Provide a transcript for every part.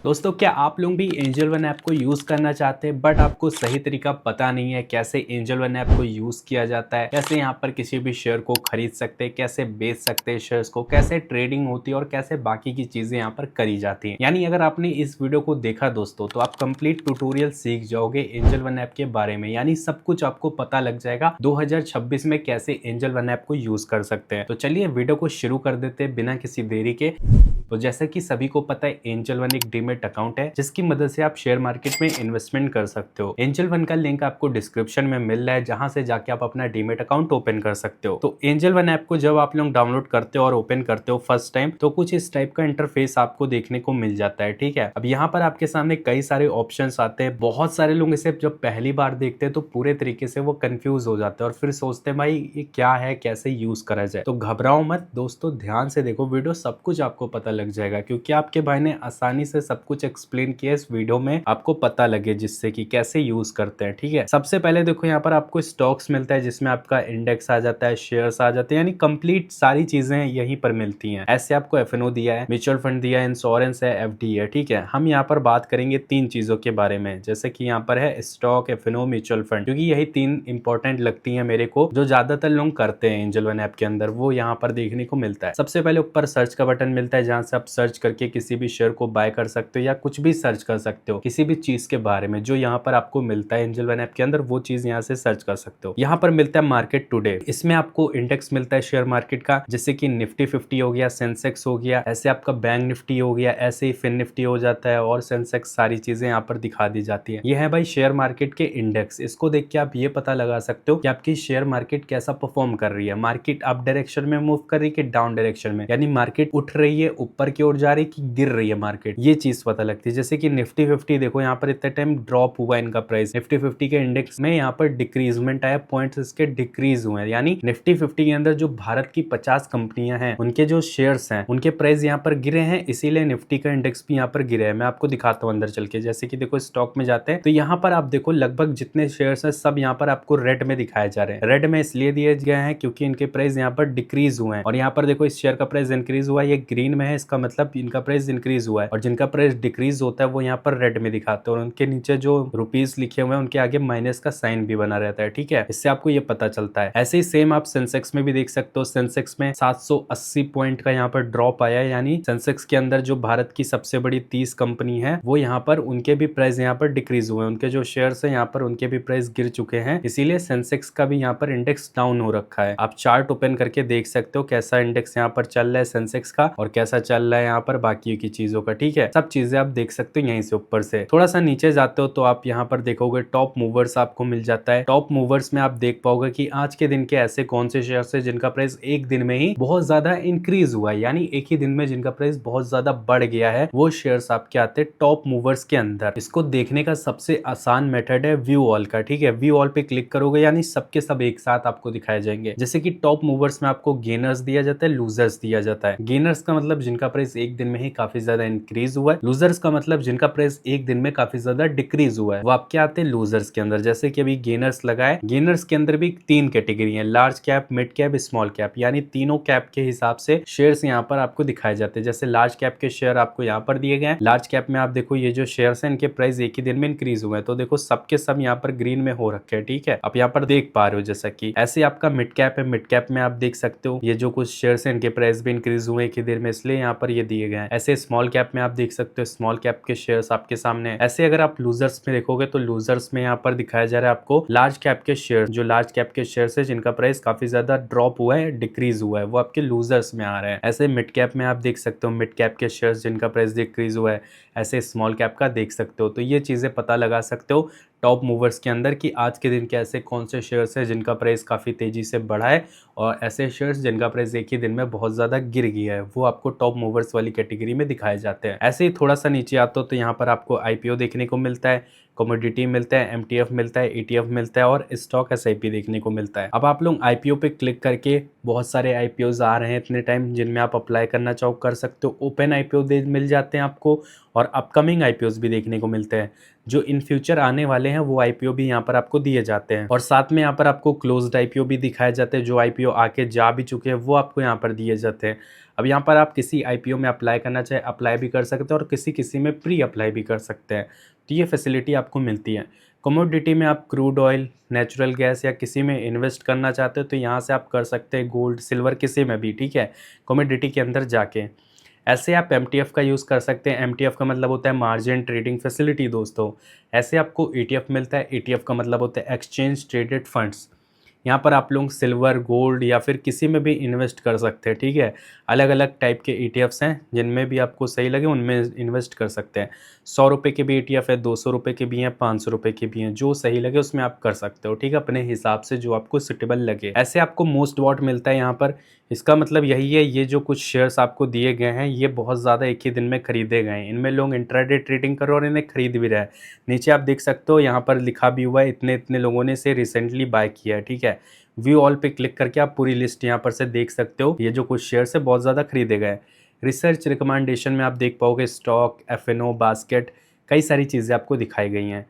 दोस्तों, क्या आप लोग भी एंजल वन ऐप को यूज़ करना चाहते हैं बट आपको सही तरीका पता नहीं है कैसे एंजल वन ऐप को यूज़ किया जाता है, कैसे यहाँ पर किसी भी शेयर को खरीद सकते हैं, कैसे बेच सकते हैं शेयर्स को, कैसे ट्रेडिंग होती है और कैसे बाकी की चीज़ें यहाँ पर करी जाती हैं। यानी अगर आपने इस वीडियो को देखा दोस्तों तो आप कंप्लीट ट्यूटोरियल सीख जाओगे एंजल वन ऐप के बारे में। यानी सब कुछ आपको पता लग जाएगा 2026 में कैसे एंजल वन ऐप को यूज़ कर सकते हैं। तो चलिए वीडियो को शुरू कर देते हैं बिना किसी देरी के। तो जैसा कि सभी को पता है, एंजल वन एक डीमेट अकाउंट है जिसकी मदद से आप शेयर मार्केट में इन्वेस्टमेंट कर सकते हो। एंजल वन का लिंक आपको डिस्क्रिप्शन में मिल रहा है जहां से जाके आप अपना डीमेट अकाउंट ओपन कर सकते हो। तो एंजल वन ऐप को जब आप लोग डाउनलोड करते हो और ओपन करते हो फर्स्ट टाइम, तो कुछ इस टाइप का इंटरफेस आपको देखने को मिल जाता है। ठीक है, अब यहाँ पर आपके सामने कई सारे ऑप्शन आते हैं। बहुत सारे लोग इसे जब पहली बार देखते हैं तो पूरे तरीके से वो कंफ्यूज हो जाते हैं और फिर सोचते हैं भाई ये क्या है, कैसे यूज करा जाए। तो घबराओ मत दोस्तों, ध्यान से देखो वीडियो, सब कुछ आपको पता लग जाएगा क्योंकि आपके भाई ने आसानी से सब कुछ एक्सप्लेन किया इस वीडियो में, आपको पता लगे जिससे कि कैसे यूज करते हैं। ठीक है, सबसे पहले देखो यहाँ पर आपको स्टॉक्स मिलता है जिसमें आपका इंडेक्स आ जाता है, शेयर्स आ जाते हैं, यानी कंप्लीट सारी चीजें यहीं पर मिलती हैं। ऐसे आपको एफएनओ दिया है, म्यूचुअल फंड दिया है, इंश्योरेंस है, एफडी है। ठीक है, हम यहाँ पर बात करेंगे तीन चीजों के बारे में, जैसे कि यहाँ पर है स्टॉक, एफएनओ, म्यूचुअल फंड, क्योंकि यही तीन इंपॉर्टेंट लगती है मेरे को, जो ज्यादातर लोग करते हैं एंजल वन ऐप के अंदर, वो यहाँ पर देखने को मिलता है। सबसे पहले ऊपर सर्च का बटन मिलता है जहां से आप सर्च करके किसी भी शेयर को बाय कर सकते हो या कुछ भी सर्च कर सकते हो किसी भी चीज के बारे में जो यहाँ पर आपको मिलता है एंजल वन ऐप के अंदर, वो चीज यहाँ से सर्च कर सकते हो। यहाँ पर मिलता है मार्केट टुडे, इसमें आपको इंडेक्स मिलता है शेयर मार्केट का, जैसे कि निफ्टी 50 हो गया, सेंसेक्स हो गया, ऐसे आपका बैंक निफ्टी हो गया, ऐसे ही फिन निफ्टी हो जाता है और सेंसेक्स, सारी चीजें यहाँ पर दिखा दी जाती है। ये है भाई शेयर मार्केट के इंडेक्स। इसको देख के आप ये पता लगा सकते हो कि आपकी शेयर मार्केट कैसा परफॉर्म कर रही है। मार्केट अप डायरेक्शन में मूव कर रही है कि डाउन डायरेक्शन में, यानी मार्केट उठ रही है, ऊपर की ओर जा रही है कि गिर रही है मार्केट, ये चीज पता लगती है। जैसे कि निफ्टी 50 देखो यहाँ पर इतने टाइम ड्रॉप हुआ इनका प्राइस, निफ्टी 50 के इंडेक्स में यहाँ पर डिक्रीजमेंट आया, पॉइंट्स इसके डिक्रीज हुए हैं। यानी निफ्टी 50 के अंदर जो भारत की 50 कंपनियां हैं उनके जो शेयर्स हैं उनके प्राइस यहाँ पर गिरे हैं, इसीलिए निफ्टी का इंडेक्स भी यहाँ पर गिरे है। मैं आपको दिखाता हूँ अंदर चल के। जैसे कि देखो स्टॉक में जाते हैं तो यहाँ पर आप देखो लगभग जितने शेयर्स हैं सब यहाँ पर आपको रेड में दिखाए जा रहे हैं। रेड में इसलिए दिए गए हैं क्योंकि इनके प्राइस यहाँ पर डिक्रीज हुए हैं, और यहाँ पर देखो इस शेयर का प्राइस इंक्रीज हुआ है, ये ग्रीन में है, इसका मतलब इनका प्राइस इंक्रीज हुआ है, और जिनका प्राइस डिक्रीज होता है वो यहाँ पर रेड में दिखाते हैं और उनके नीचे जो रुपीस लिखे हुए हैं उनके आगे माइनस का साइन भी बना रहता है। ठीक है, इससे आपको ये पता चलता है। ऐसे ही सेम आप सेंसेक्स में भी देख सकते हो। सेंसेक्स में 780 पॉइंट का यहाँ पर ड्रॉप आया है, यानी सेंसेक्स के अंदर जो भारत की सबसे बड़ी 30 कंपनी है वो यहाँ पर उनके भी प्राइस यहाँ पर डिक्रीज हुए हैं, उनके जो शेयर्स है यहाँ पर उनके भी प्राइस गिर चुके हैं, इसीलिए सेंसेक्स का भी यहाँ पर इंडेक्स डाउन हो रखा है। आप चार्ट ओपन करके देख सकते हो कैसा इंडेक्स यहाँ पर चल रहा है सेंसेक्स का और कैसा चल रहा है यहाँ पर बाकी की चीजों का। ठीक है, सब चीजें आप देख सकते हो यहीं से। ऊपर से थोड़ा सा नीचे जाते हो तो आप यहाँ पर देखोगे टॉप मूवर्स आपको मिल जाता है। टॉप मूवर्स में आप देख पाओगे कि आज के दिन के ऐसे कौन से शेयर्स है जिनका प्राइस एक दिन में ही बहुत ज्यादा इंक्रीज हुआ है, यानी एक ही दिन में जिनका प्राइस बहुत ज्यादा बढ़ गया है, वो शेयर्स आपके आते हैं टॉप मूवर्स के अंदर। इसको देखने का सबसे आसान मेथड है व्यू ऑल का। ठीक है, व्यू ऑल पे क्लिक करोगे यानी सबके सब एक साथ आपको दिखाए जाएंगे। जैसे कि टॉप मूवर्स में आपको गेनर्स दिया जाता है, लूजर्स दिया जाता है। गेनर्स का मतलब जिनका प्राइस एक दिन में ही काफी ज्यादा इंक्रीज हुआ है, लूजर्स का मतलब जिनका प्राइस एक दिन में काफी ज्यादा डिक्रीज हुआ है, वो आपके आते हैं लूजर्स के अंदर। जैसे कि अभी गेनर्स लगाए, गेनर्स के अंदर भी तीन कैटेगरी है, large cap, mid cap, small cap, यानी तीनों कैप के हिसाब से शेयर्स यहाँ पर आपको दिखाए जाते हैं। जैसे लार्ज कैप के शेयर आपको यहाँ पर दिए गए हैं। लार्ज कैप में आप देखो ये जो शेयर्स हैं इनके प्राइस एक ही दिन में इंक्रीज हुए हैं, तो देखो सबके सब यहाँ पर ग्रीन में हो रखे हैं। ठीक है, आप यहाँ पर देख पा रहे हो। जैसा कि ऐसे आपका मिड कैप है, मिड कैप में आप देख सकते हो ये जो कुछ शेयर्स हैं इनके प्राइस भी इंक्रीज हुए एक ही दिन में, इसलिए यहाँ पर ये दिए गए हैं। ऐसे स्मॉल कैप में आप देख सकते हो स्मॉल कैप के शेयर्स आपके सामने। ऐसे अगर आप लूजर्स में देखोगे तो लूजर्स में यहाँ पर दिखाया जा रहा है आपको लार्ज कैप के शेयर, जो लार्ज कैप के शेयर्स है जिनका प्राइस काफी ज्यादा ड्रॉप हुआ है, डिक्रीज हुआ है, वो आपके लूजर्स में आ रहे हैं। ऐसे मिड कैप में आप देख सकते हो मिड कैप के शेयर्स जिनका प्राइस डिक्रीज हुआ है, ऐसे स्मॉल कैप का देख सकते हो। तो ये चीजें पता लगा सकते हो टॉप मूवर्स के अंदर कि आज के दिन के ऐसे कौन से शेयर्स है जिनका प्राइस काफी तेजी से बढ़ा है, और ऐसे शेयर्स जिनका प्राइस एक ही दिन में बहुत ज्यादा गिर गया है, वो आपको टॉप मूवर्स वाली कैटेगरी में दिखाए जाते हैं। ऐसे ही थोड़ा सा नीचे आता हो तो यहाँ पर आपको आईपीओ देखने को मिलता है, कमोडिटी मिलता है, एमटीएफ मिलता है, ईटीएफ मिलता है और स्टॉक एसआईपी देखने को मिलता है। अब आप लोग आईपीओ पे क्लिक करके, बहुत सारे आईपीओज आ रहे हैं इतने टाइम जिनमें आप अप्लाई करना चाहो कर सकते हो। ओपन आईपीओ मिल जाते हैं आपको और अपकमिंग आईपीओज भी देखने को मिलते हैं। जो इन फ्यूचर आने वाले हैं वो आईपीओ भी यहाँ पर आपको दिए जाते हैं। और साथ में यहाँ पर आपको क्लोज्ड आईपीओ भी दिखाए जाते हैं, जो आईपीओ आके जा भी चुके हैं वो आपको यहाँ पर दिए जाते हैं। अब यहाँ पर आप किसी आईपीओ में अप्लाई करना चाहे अप्लाई भी कर सकते हैं और किसी किसी में प्री अप्लाई भी कर सकते हैं, तो ये फैसिलिटी आपको मिलती है। कमोडिटी में आप क्रूड ऑयल, नेचुरल गैस या किसी में इन्वेस्ट करना चाहते हो तो यहाँ से आप कर सकते हैं, गोल्ड सिल्वर किसी में भी, ठीक है, कमोडिटी के अंदर जाके। ऐसे आप एमटीएफ का यूज़ कर सकते हैं। एमटीएफ का मतलब होता है मार्जिन ट्रेडिंग फैसिलिटी दोस्तों। ऐसे आपको ईटीएफ मिलता है। ईटीएफ का मतलब होता है एक्सचेंज ट्रेडेड फंड्स। यहाँ पर आप लोग सिल्वर, गोल्ड या फिर किसी में भी इन्वेस्ट कर सकते हैं, ठीक है। अलग अलग टाइप के ईटीएफ्स हैं, जिनमें भी आपको सही लगे उनमें इन्वेस्ट कर सकते हैं। 100 रुपये के भी ईटीएफ है, 200 रुपये के भी हैं, 500 रुपये के भी हैं, जो सही लगे उसमें आप कर सकते हो, ठीक है, अपने हिसाब से जो आपको सुटेबल लगे। ऐसे आपको मोस्ट वॉट मिलता है यहाँ पर। इसका मतलब यही है, ये जो कुछ शेयर्स आपको दिए गए हैं ये बहुत ज़्यादा एक ही दिन में खरीदे गए हैं। इनमें लोग इंट्राडे ट्रेडिंग कर रहे हैं और इन्हें खरीद भी रहे हैं। नीचे आप देख सकते हो यहाँ पर लिखा भी हुआ है इतने इतने लोगों ने इसे रिसेंटली बाय किया है, ठीक है। व्यू ऑल पे क्लिक करके आप पूरी लिस्ट यहाँ पर से देख सकते हो। ये जो कुछ शेयर्स है बहुत ज़्यादा खरीदे गए। रिसर्च रिकमेंडेशन में आप देख पाओगे स्टॉक, एफएनओ, बास्केट, कई सारी चीज़ें आपको दिखाई गई हैं।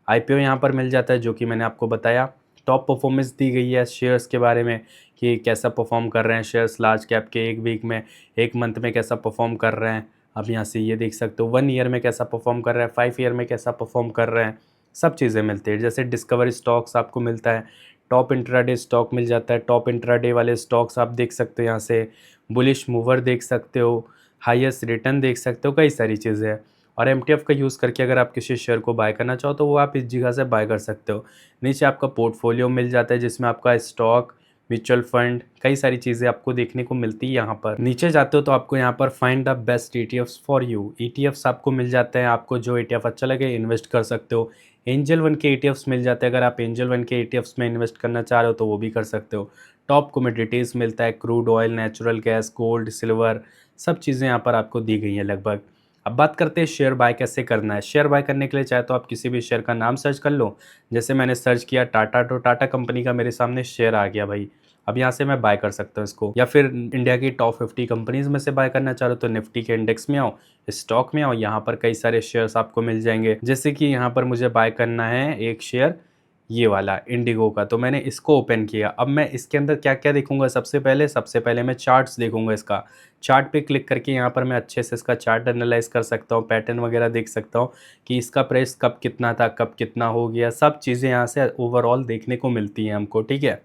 आईपीओ यहाँ पर मिल जाता है, जो कि मैंने आपको बताया। टॉप परफॉर्मेंस दी गई है शेयर्स के बारे में कि कैसा परफॉर्म कर रहे हैं शेयर्स लार्ज कैप के, एक वीक में, एक मंथ में कैसा परफॉर्म कर रहे हैं। अब यहाँ से ये देख सकते हो 1 ईयर में कैसा परफॉर्म कर रहे हैं, 5 ईयर में कैसा परफॉर्म कर रहे हैं, सब चीज़ें मिलती है। जैसे डिस्कवर स्टॉक्स आपको मिलता है, टॉप इंट्राडे स्टॉक मिल जाता है। टॉप इंट्राडे वाले स्टॉक्स आप देख सकते हो यहाँ से। बुलिश मूवर देख सकते हो, हाईएस्ट रिटर्न देख सकते हो, कई सारी चीज़ें हैं। और एमटीएफ का यूज़ करके अगर आप किसी शेयर को बाय करना चाहो तो वो आप इस जगह से बाय कर सकते हो। नीचे आपका पोर्टफोलियो मिल जाता है, जिसमें आपका स्टॉक, म्यूचुअल फंड, कई सारी चीज़ें आपको देखने को मिलती है। यहाँ पर नीचे जाते हो तो आपको यहाँ पर find the best ETFs for you, ETFs आपको मिल जाते हैं। आपको जो ईटीएफ अच्छा लगे इन्वेस्ट कर सकते हो। एंजल वन के ईटीएफ्स मिल जाते हैं, अगर आप एंजल वन के ईटीएफ्स में इन्वेस्ट करना चाह रहे हो तो वो भी कर सकते हो। टॉप कमोडिटीज़ मिलता है, crude oil, natural gas, gold, silver, सब चीज़ें यहाँ पर आपको दी गई हैं लगभग। अब बात करते हैं शेयर बाय कैसे करना है। शेयर बाय करने के लिए चाहे तो आप किसी भी शेयर का नाम सर्च कर लो। जैसे मैंने सर्च किया टाटा, तो टाटा कंपनी का मेरे सामने शेयर आ गया भाई। अब यहाँ से मैं बाय कर सकता हूँ इसको। या फिर इंडिया की टॉप 50 कंपनीज में से बाय करना चाह रहे हो तो निफ्टी के इंडेक्स में आओ, स्टॉक में आओ, यहाँ पर कई सारे शेयर्स आपको मिल जाएंगे। जैसे कि यहाँ पर मुझे बाय करना है एक शेयर ये वाला इंडिगो का, तो मैंने इसको ओपन किया। अब मैं इसके अंदर क्या क्या देखूंगा, सबसे पहले मैं चार्ट्स देखूंगा इसका। चार्ट पे क्लिक करके यहाँ पर मैं अच्छे से इसका चार्ट एनालाइज कर सकता हूँ, पैटर्न वगैरह देख सकता हूँ कि इसका प्राइस कब कितना था, कब कितना हो गया, सब चीज़ें यहाँ से ओवरऑल देखने को मिलती हैं हमको, ठीक है।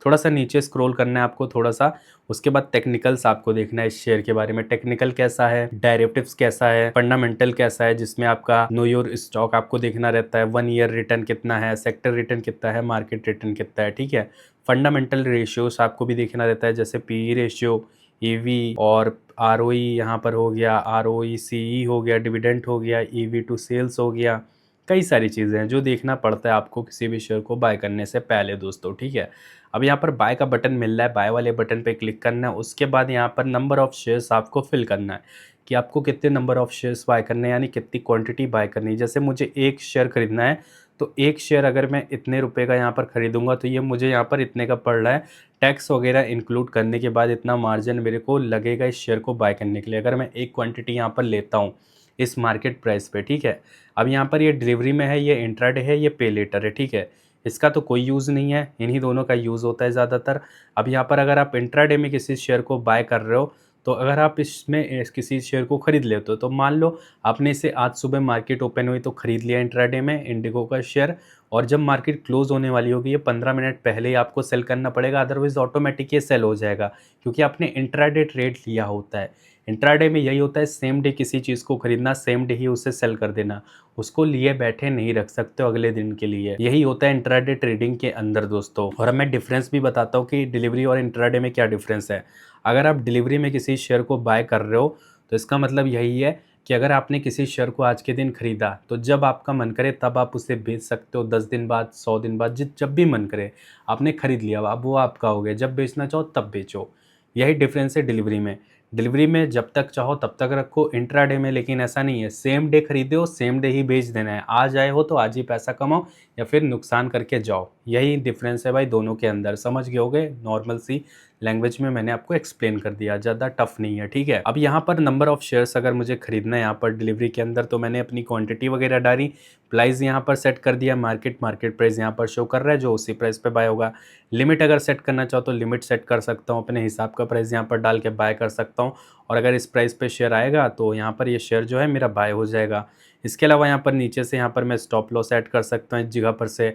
थोड़ा सा नीचे स्क्रॉल करना है आपको थोड़ा सा, उसके बाद टेक्निकल्स आपको देखना है इस शेयर के बारे में। टेक्निकल कैसा है, डायरेक्टिव्स कैसा है, फंडामेंटल कैसा है, जिसमें आपका नो योर स्टॉक आपको देखना रहता है। 1 ईयर रिटर्न कितना है, सेक्टर रिटर्न कितना है, मार्केट रिटर्न कितना है, ठीक है। फंडामेंटल रेशियोस आपको भी देखना रहता है, जैसे पीई रेशियो, ईवी और आरओई यहाँ पर हो गया, आरओई सीई हो गया, डिविडेंड हो गया, ईवी टू सेल्स हो गया, कई सारी चीज़ें हैं जो देखना पड़ता है आपको किसी भी शेयर को बाय करने से पहले दोस्तों, ठीक है। अब यहाँ पर बाय का बटन मिल रहा है, बाय वाले बटन पे क्लिक करना है। उसके बाद यहाँ पर नंबर ऑफ़ शेयर्स आपको फिल करना है कि आपको कितने नंबर ऑफ़ शेयर्स बाय करने हैं, यानी कितनी क्वांटिटी बाय करनी है। जैसे मुझे एक शेयर खरीदना है तो एक शेयर अगर मैं इतने रुपए का यहाँ पर खरीदूंगा तो ये मुझे यहाँ पर इतने का पड़ रहा है। टैक्स वगैरह इंक्लूड करने के बाद इतना मार्जिन मेरे को लगेगा इस शेयर को बाय करने के लिए, अगर मैं एक क्वांटिटी यहाँ पर लेता हूँ इस मार्केट प्राइस पे, ठीक है। अब यहाँ पर ये डिलीवरी में है, ये इंट्राडे है, ये पे लेटर है, ठीक है। इसका तो कोई यूज़ नहीं है, इन्हीं दोनों का यूज़ होता है ज़्यादातर। अब यहाँ पर अगर आप इंट्राडे में किसी शेयर को बाय कर रहे हो तो अगर आप इसमें किसी शेयर को ख़रीद लेते हो तो मान लो आपने इसे आज सुबह मार्केट ओपन हुई तो ख़रीद लिया इंट्राडे में इंडिगो का शेयर, और जब मार्केट क्लोज होने वाली होगी ये 15 मिनट पहले ही आपको सेल करना पड़ेगा, अदरवाइज़ ऑटोमेटिक ये सेल हो जाएगा क्योंकि आपने इंट्राडे ट्रेड लिया होता है। इंट्राडे में यही होता है, सेम डे किसी चीज़ को खरीदना, सेम डे ही उसे सेल कर देना, उसको लिए बैठे नहीं रख सकते हो अगले दिन के लिए। यही होता है इंट्राडे ट्रेडिंग के अंदर दोस्तों। और अब मैं डिफरेंस भी बताता हूँ कि डिलीवरी और इंट्राडे में क्या डिफरेंस है। अगर आप डिलीवरी में किसी शेयर को बाय कर रहे हो तो इसका मतलब यही है कि अगर आपने किसी शेयर को आज के दिन खरीदा तो जब आपका मन करे तब आप उसे बेच सकते हो, 10 दिन बाद, 100 दिन बाद, जब भी मन करे आपने खरीद लिया, अब वो आपका हो गया, जब बेचना चाहो तब बेचो। यही डिफरेंस है डिलीवरी में। डिलीवरी में जब तक चाहो तब तक रखो, इंट्राडे में लेकिन ऐसा नहीं है, सेम डे खरीदे हो सेम डे ही बेच देना है। आज आए हो तो आज ही पैसा कमाओ या फिर नुकसान करके जाओ, यही डिफरेंस है भाई दोनों के अंदर। समझ गए होगे, नॉर्मल सी लैंग्वेज में मैंने आपको एक्सप्लेन कर दिया, ज़्यादा टफ नहीं है, ठीक है। अब यहाँ पर नंबर ऑफ शेयर्स अगर मुझे खरीदना है यहाँ पर डिलीवरी के अंदर, तो मैंने अपनी क्वांटिटी वगैरह डाली, प्राइस यहाँ पर सेट कर दिया, मार्केट प्राइस यहाँ पर शो कर रहा है जो उसी प्राइस पे बाय होगा। लिमिट अगर सेट करना चाहो तो लिमिट सेट कर सकता हूँ, अपने हिसाब का प्राइस यहाँ पर डाल के बाय कर सकता हूँ, और अगर इस प्राइस पे शेयर आएगा तो यहाँ पर ये शेयर जो है मेरा बाय हो जाएगा। इसके अलावा यहाँ पर नीचे से यहाँ पर मैं स्टॉप लॉस ऐड कर सकता हूँ इस जगह पर से,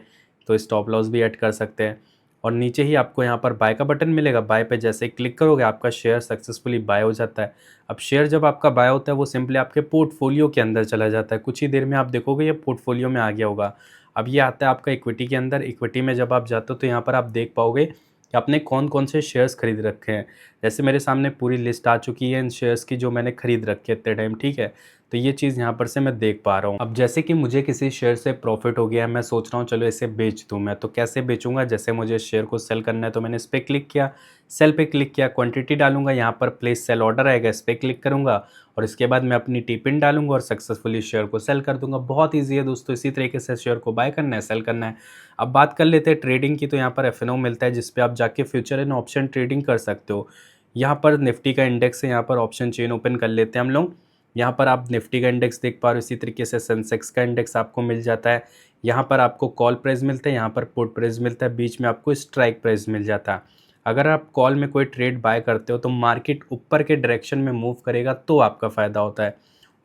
तो स्टॉप लॉस भी ऐड कर सकते हैं। और नीचे ही आपको यहाँ पर बाय का बटन मिलेगा, बाय पे जैसे ही क्लिक करोगे आपका शेयर सक्सेसफुली बाय हो जाता है। अब शेयर जब आपका बाय होता है वो सिंपली आपके पोर्टफोलियो के अंदर चला जाता है, कुछ ही देर में आप देखोगे ये पोर्टफोलियो में आ गया होगा। अब ये आता है आपका इक्विटी के अंदर, इक्विटी में जब आप जाते हो तो यहाँ पर आप देख पाओगे कि आपने कौन कौन से शेयर्स खरीद रखे हैं। जैसे मेरे सामने पूरी लिस्ट आ चुकी है इन शेयर्स की जो मैंने खरीद रखे इतने टाइम, ठीक है। तो ये चीज़ यहाँ पर से मैं देख पा रहा हूँ। अब जैसे कि मुझे किसी शेयर से प्रॉफिट हो गया है, मैं सोच रहा हूँ चलो इसे बेच दूँ मैं, तो कैसे बेचूंगा, जैसे मुझे शेयर को सेल करना है तो मैंने इस पर क्लिक किया, सेल पे क्लिक किया, क्वांटिटी डालूंगा, यहाँ पर प्लेस सेल ऑर्डर आएगा, इस पर क्लिक करूंगा और इसके बाद मैं अपनी टी पिन डालूंगा और सक्सेसफुली शेयर को सेल कर दूंगा। बहुत ईजी है दोस्तों, इसी तरीके से शेयर को बाय करना है, सेल करना है। अब बात कर लेते हैं ट्रेडिंग की, तो यहाँ पर एफ मिलता है जिसपे आप जाके फ्यूचर एंड ऑप्शन ट्रेडिंग कर सकते हो। यहाँ पर निफ्टी का इंडेक्स है, यहाँ पर ऑप्शन चेन ओपन कर लेते हैं हम लोग। यहाँ पर आप निफ्टी का इंडेक्स देख पा रहे हो, इसी तरीके से सेंसेक्स का इंडेक्स आपको मिल जाता है। यहाँ पर आपको कॉल प्राइस मिलता है, यहाँ पर पुट प्राइस मिलता है, बीच में आपको स्ट्राइक प्राइस मिल जाता है। अगर आप कॉल में कोई ट्रेड बाय करते हो तो मार्केट ऊपर के डायरेक्शन में मूव करेगा तो आपका फ़ायदा होता है,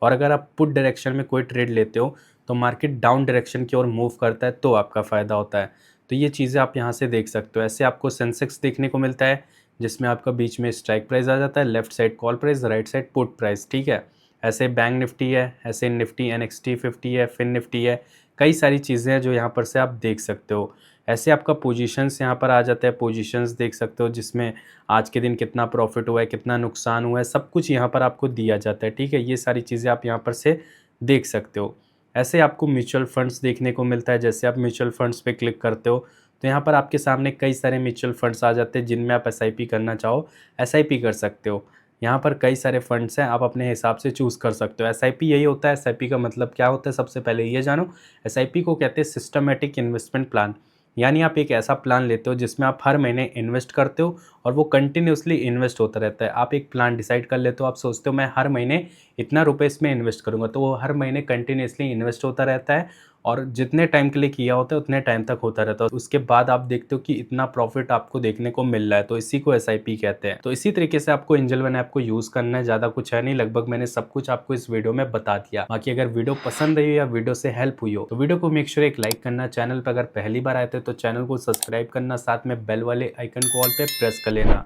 और अगर आप पुट डायरेक्शन में कोई ट्रेड लेते हो तो मार्केट डाउन डायरेक्शन की ओर मूव करता है तो आपका फ़ायदा होता है। तो ये चीज़ें आप यहाँ से देख सकते हो। ऐसे आपको सेंसेक्स देखने को मिलता है जिसमें आपका बीच में स्ट्राइक प्राइस आ जाता है, left side call price, right side put price, ठीक है। ऐसे बैंक निफ्टी है, ऐसे निफ्टी NXT 50 है, फिन निफ्टी है, कई सारी चीज़ें हैं जो यहाँ पर से आप देख सकते हो। ऐसे आपका पोजीशंस यहाँ पर आ जाता है, पोजीशंस देख सकते हो जिसमें आज के दिन कितना प्रॉफिट हुआ है, कितना नुकसान हुआ है, सब कुछ यहाँ पर आपको दिया जाता है, ठीक है। ये सारी चीज़ें आप यहाँ पर से देख सकते हो। ऐसे आपको म्यूचुअल फंड्स देखने को मिलता है, जैसे आप म्यूचुअल फंड्स पे क्लिक करते हो तो यहाँ पर आपके सामने कई सारे म्यूचुअल फंड्स आ जाते हैं, जिनमें आप SIP करना चाहो SIP कर सकते हो। यहाँ पर कई सारे फंड्स हैं, आप अपने हिसाब से चूज़ कर सकते हो। SIP यही होता है। SIP का मतलब क्या होता है, सबसे पहले ये जानो। SIP को कहते हैं सिस्टमेटिक इन्वेस्टमेंट प्लान, यानी आप एक ऐसा प्लान लेते हो जिसमें आप हर महीने इन्वेस्ट करते हो और वो कंटिन्यूसली इन्वेस्ट होता रहता है। आप एक प्लान डिसाइड कर लेते हो, आप सोचते हो मैं हर महीने इतना रुपए इसमें इन्वेस्ट करूँगा, तो वो हर महीने कंटिन्यूसली इन्वेस्ट होता रहता है और जितने टाइम के लिए किया होता है उतने टाइम तक होता रहता है। उसके बाद आप देखते हो कि इतना प्रॉफिट आपको देखने को मिल रहा है, तो इसी को SIP कहते हैं। तो इसी तरीके से आपको एंजल वन ऐप को यूज़ करना है, ज़्यादा कुछ है नहीं, लगभग मैंने सब कुछ आपको इस वीडियो में बता दिया। बाकी अगर वीडियो पसंद आई हो या वीडियो से हेल्प हुई हो तो वीडियो को मेक श्योर एक लाइक करना, चैनल पर अगर पहली बार आए थे तो चैनल को सब्सक्राइब करना, साथ में बेल वाले आइकन को ऑल पे प्रेस कर लेना।